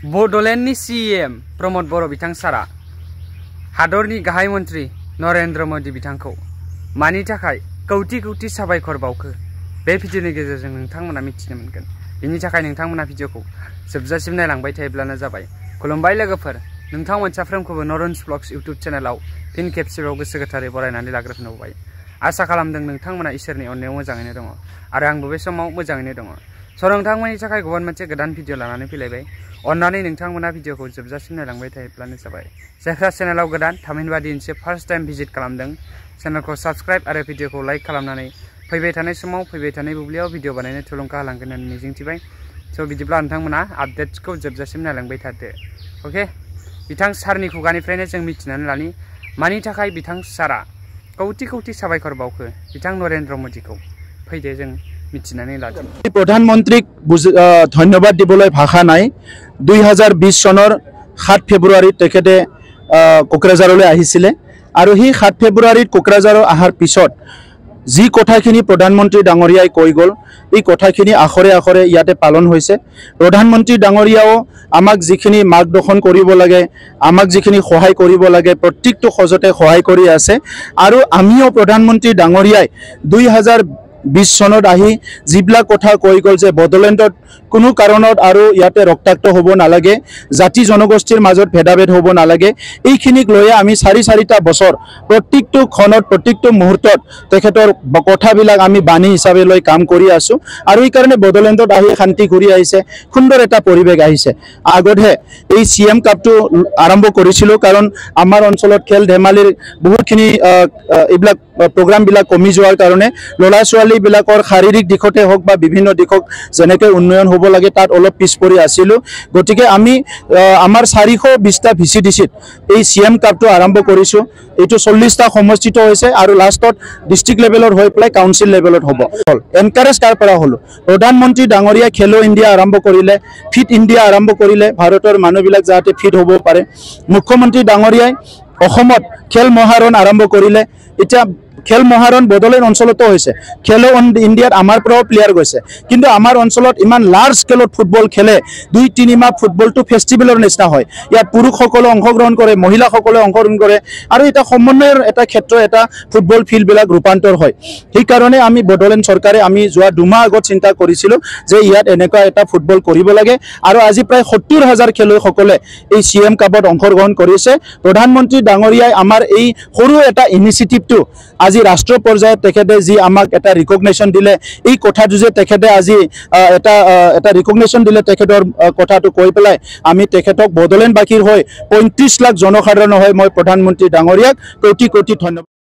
बड'लेण्डनि CM Pramod बर' बिथां सारा हादरनि गाहाय मन्त्रि नरेन्द्र मोदी बिथांखौ मानि थाखाय कौटि कौटि साबायखर बावखो बे भिडिअनि गेजेरजों नोंथांमोना मिथिनो मोनगोन। बिनि थाखाय नोंथांमोना भिडिअखौ जोबजासिम नायलांबाय थायोब्लानो जाबाय। खुलुमबाय लोगोफोर, नोंथांमोन साफ्रोमखौबो नरेन्स ब्लग्स इउट्युब चेनेलाव फिन खेबसेबाव गोसो गोथारै बरायनानै लाग्रोफिनबाय। आसा खालामदों नोंथांमोना इसोरनि अननायाव मोजाङैनो दङ आरो आंबो बे समाव मोजाङैनो दङ। स' नोंथांमोननि थाखाय गुबुन मोनसे गोदान भिडिअ लानानै फैलायबाय। अन्नानै नोंथांमोना भिडिअखौ जोबजासिम नायलांबाय थायोब्लानो जाबाय। जायफ्रा चेनेलाव गोदान थामहिनबा दिनैसो फार्स्ट टाइम भिजिट खालामदों, चेनेलखौ साबस्क्राइब आरो भिडिअखौ लाइक खालामनानै फैबाय थानाय समाव फैबाय थानाय बुब्लियाव भिडिअ बानायनो थुलुंगा होलांगोन होननानै मिजिंथिबाय। स' बिदिब्ला नोंथांमोना आपडेट्सखौ जोबजासिम नायलांबाय थादो। अके, बिथां सारनि खुगानिफ्रायनो जों मिथिनानै लानि मानि थाखाय बिथां सारा कौटि कौटि साबायखर बावखो बिथां नरेन्द्र मोदीखौ। फैदो जों मिथिनानै लादों। प्रधानमन्त्रीक धन्यवाद दिबलै भाषा नाय। 2020 सনৰ 7 फेब्रुवारीत तेखेते कोक्राझारলৈ আহিছিলে আৰু সেই 7 फेब्रुवारीत कोक्राझाৰৰ আহাৰ পিছত যি কথাখিনি প্ৰধানমন্ত্ৰী ডাঙৰীয়াই কৈ গ'ল, এই কথাখিনি আখৰে আখৰে ইয়াতে পালন হৈছে। প্ৰধানমন্ত্ৰী ডাঙৰীয়াও আমাক যিখিনি মাৰ্গদৰ্শন কৰিব লাগে, আমাক যিখিনি সহায় কৰিব লাগে, প্ৰত্যেকটো খোজতে সহায় কৰি আছে। আৰু আমিও প্ৰধানমন্ত্ৰী ডাঙৰীয়াই 2020 চনত আহি যিবিলাক কথা কৈ গ'ল যে বড়োলেণ্ডত কোনো কাৰণত আৰু ইয়াতে ৰক্তাক্ত হ'ব নালাগে, জাতি জনগোষ্ঠীৰ মাজত ভেদাভেদ হ'ব নালাগে, এইখিনিক লৈয়ে আমি 4-4টা বছৰ প্ৰত্যেকটো ক্ষণত প্ৰত্যেকটো মুহূৰ্তত তেখেতৰ কথাবিলাক আমি বাণী হিচাপে লৈ কাম কৰি আছোঁ। আৰু এই কাৰণে বড়োলেণ্ডত আহি শান্তি ঘূৰি আহিছে, সুন্দৰ এটা পৰিৱেশ আহিছে। আগতহে এই CM কাপটো আৰম্ভ কৰিছিলোঁ, কাৰণ আমাৰ অঞ্চলত খেল ধেমালিৰ বহুতখিনি এইবিলাক প্ৰগ্ৰামবিলাক কমি যোৱাৰ কাৰণে ল'ৰা ছোৱালীবিলাকৰ শাৰীৰিক দিশতে হওক বা বিভিন্ন দিশত যেনেকৈ উন্নয়ন হ'ব লাগে তাত অলপ পিছ পৰি আছিলোঁ। গতিকে আমি আমাৰ 420টা VCDCত এই CM কাপটো আৰম্ভ কৰিছোঁ। এইটো 40টা সমষ্টিত হৈছে আৰু লাষ্টত ডিষ্ট্ৰিক্ট লেভেলত হৈ পেলাই কাউন্সিল লেভেলত হ'ব। এনকাৰেজ তাৰ পৰা হ'লোঁ। প্ৰধানমন্ত্ৰী ডাঙৰীয়া খেলো ইণ্ডিয়া আৰম্ভ কৰিলে, ফিট ইণ্ডিয়া আৰম্ভ কৰিলে, ভাৰতৰ মানুহবিলাক যাতে ফিট হ'ব পাৰে। মুখ্যমন্ত্ৰী ডাঙৰীয়াই অসমত খেল মহাৰণ আৰম্ভ কৰিলে। এতিয়া খেল মহাৰণ বড়োলেণ্ড অঞ্চলতো হৈছে। খেলো ইণ্ডিয়াত আমাৰ পৰাও প্লেয়াৰ গৈছে, কিন্তু আমাৰ অঞ্চলত ইমান লাৰ্জ স্কেলত ফুটবল খেলে। 2-3 মাহ ফুটবলটো ফেষ্টিভেলৰ নিচিনা হয়। ইয়াত পুৰুষসকলে অংশগ্ৰহণ কৰে, মহিলাসকলে অংশগ্ৰহণ কৰে আৰু এটা সমন্বয়ৰ এটা ক্ষেত্ৰ, এটা ফুটবল ফিল্ডবিলাক ৰূপান্তৰ হয়। সেইকাৰণে আমি বড়োলেণ্ড চৰকাৰে আমি যোৱা 2 মাহ আগত চিন্তা কৰিছিলোঁ যে ইয়াত এনেকুৱা এটা ফুটবল কৰিব লাগে। আৰু আজি প্ৰায় 70,000 খেলুৱৈসকলে এই CM কাপত অংশগ্ৰহণ কৰিছে। প্ৰধানমন্ত্ৰী ডাঙৰীয়াই আমাৰ এই সৰু এটা ইনিচিয়েটিভটো আজি ৰাষ্ট্ৰ পৰ্যায়ত তেখেতে যি আমাক এটা ৰিকগনেশ্যন দিলে, এই কথাটো যে তেখেতে আজি এটা ৰিকগনেশ্যন দিলে, তেখেতৰ কথাটো কৈ পেলাই আমি তেখেতক বড়োলেণ্ডবাসীৰ হৈ 35 লাখ জনসাধাৰণৰ হৈ মই প্ৰধানমন্ত্ৰী ডাঙৰীয়াক কোটি কোটি ধন্যবাদ।